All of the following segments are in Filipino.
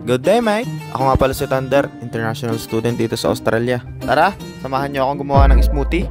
Good day, mate! Ako nga pala si Thunder, international student dito sa Australia. Tara, samahan niyo akong gumawa ng smoothie.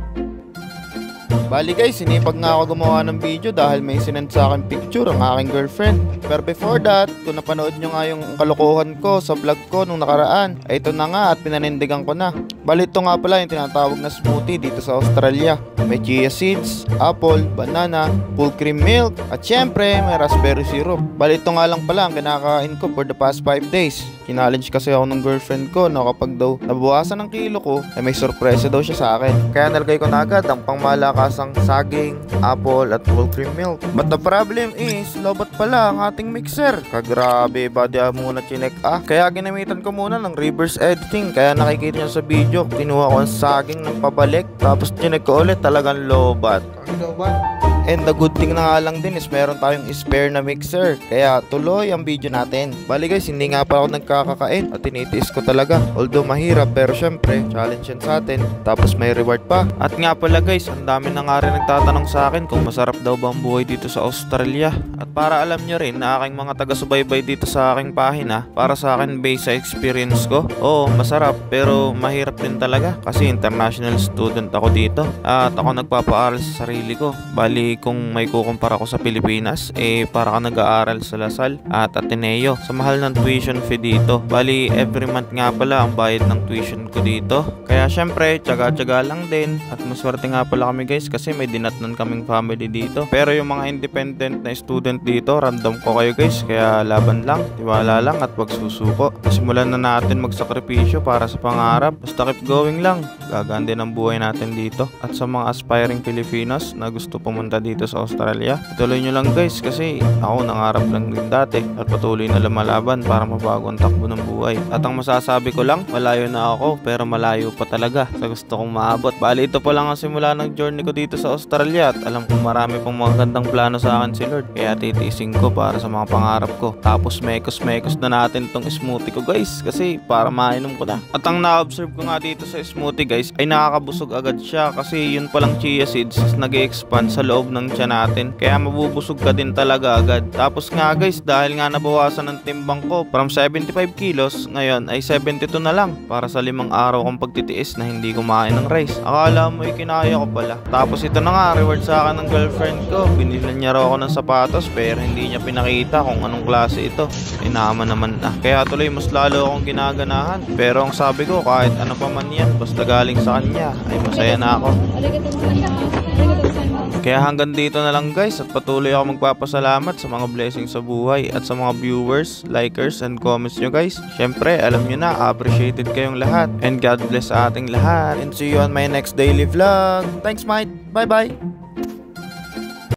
Bali guys, sinipag nga ako gumawa ng video dahil may sinend sa akin picture ang aking girlfriend. Pero before that, kung napanood nyo nga yung kalokohan ko sa vlog ko nung nakaraan, ay ito na nga at pinanindigan ko na. Bali ito nga pala yung tinatawag na smoothie dito sa Australia. May chia seeds, apple, banana, full cream milk, at syempre may raspberry syrup. Bali ito nga lang pala ang kinakain ko for the past 5 days. Kinallenge kasi ako ng girlfriend ko na kapag daw nabawasan ng kilo ko, ay may sorpresa daw siya sa akin. Kaya nalagay ko na agad ang pangmalakasang saging, apple, at full cream milk. But the problem is, lobat pala ang ating mixer. Kagrabe, badi muna chinek Kaya ginamitan ko muna ng reverse editing. Kaya nakikita nyo sa video, kinuha ko ang saging ng pabalik. Tapos chinek ko ulit, talagang lobat. And the good thing na nga lang din is meron tayong spare na mixer. Kaya tuloy ang video natin. Bali guys, hindi nga pa ako nagkakakain at tinitiis ko talaga. Although mahirap, pero syempre, challenge yan sa atin. Tapos may reward pa. At nga pala guys, ang dami na nga rin nagtatanong sa akin kung masarap daw ba ang buhay dito sa Australia. At para alam nyo rin na aking mga taga-subaybay dito sa aking pahina, para sa akin based sa experience ko, oo, masarap pero mahirap din talaga. Kasi international student ako dito. At ako nagpapaaral sa sarili ko. Bali, kung may kukumpara ko sa Pilipinas, para ka nag-aaral sa Lasal at Ateneo sa mahal ng tuition fee dito. Bali, every month nga pala ang bayad ng tuition ko dito. Kaya syempre, tsaga-tsaga lang din. At maswerte nga pala kami guys kasi may dinatnan kaming family dito. Pero yung mga independent na student dito, random ko kayo guys. Kaya laban lang, tiwala lang at wag susuko. Simulan na natin magsakripisyo para sa pangarap. Basta keep going lang. Gagaan din ang buhay natin dito. At sa mga aspiring Filipinos na gusto pumunta dito sa Australia, ituloy nyo lang guys kasi ako nangarap lang din dati at patuloy na lumalaban para mabago ang takbo ng buhay. At ang masasabi ko lang, malayo na ako pero malayo pa talaga sa gusto kong maabot. Bali ito pa lang ang simula ng journey ko dito sa Australia at alam kong marami pang mga gandang plano sa akin si Lord. Kaya titiising ko para sa mga pangarap ko. Tapos mekos na natin tong smoothie ko guys kasi para mainom ko na. At ang na-observe ko nga dito sa smoothie guys ay nakakabusog agad siya kasi yun palang chia seeds nag-expand sa loob ng tiyan natin. Kaya mabubusog ka din talaga agad. Tapos nga guys, dahil nga nabawasan ng timbang ko from 75 kilos, ngayon ay 72 na lang para sa 5 araw kong pagtitiis na hindi kumain ng rice. Akala mo kinaya ko pala. Tapos ito na nga, reward sa akin ng girlfriend ko. Binilan niya raw ako ng sapatos pero hindi niya pinakita kung anong klase ito. Inama naman na. Kaya tuloy mas lalo akong ginaganahan. Pero ang sabi ko, kahit ano pa man yan, basta galing sa kanya, ay masaya na ako. Kaya hanggang dito na lang guys at patuloy ako magpapasalamat sa mga blessings sa buhay at sa mga viewers, likers, and comments nyo guys. Syempre, alam nyo na, appreciated kayong lahat. And God bless sa ating lahat. And see you on my next daily vlog. Thanks mate. Bye bye.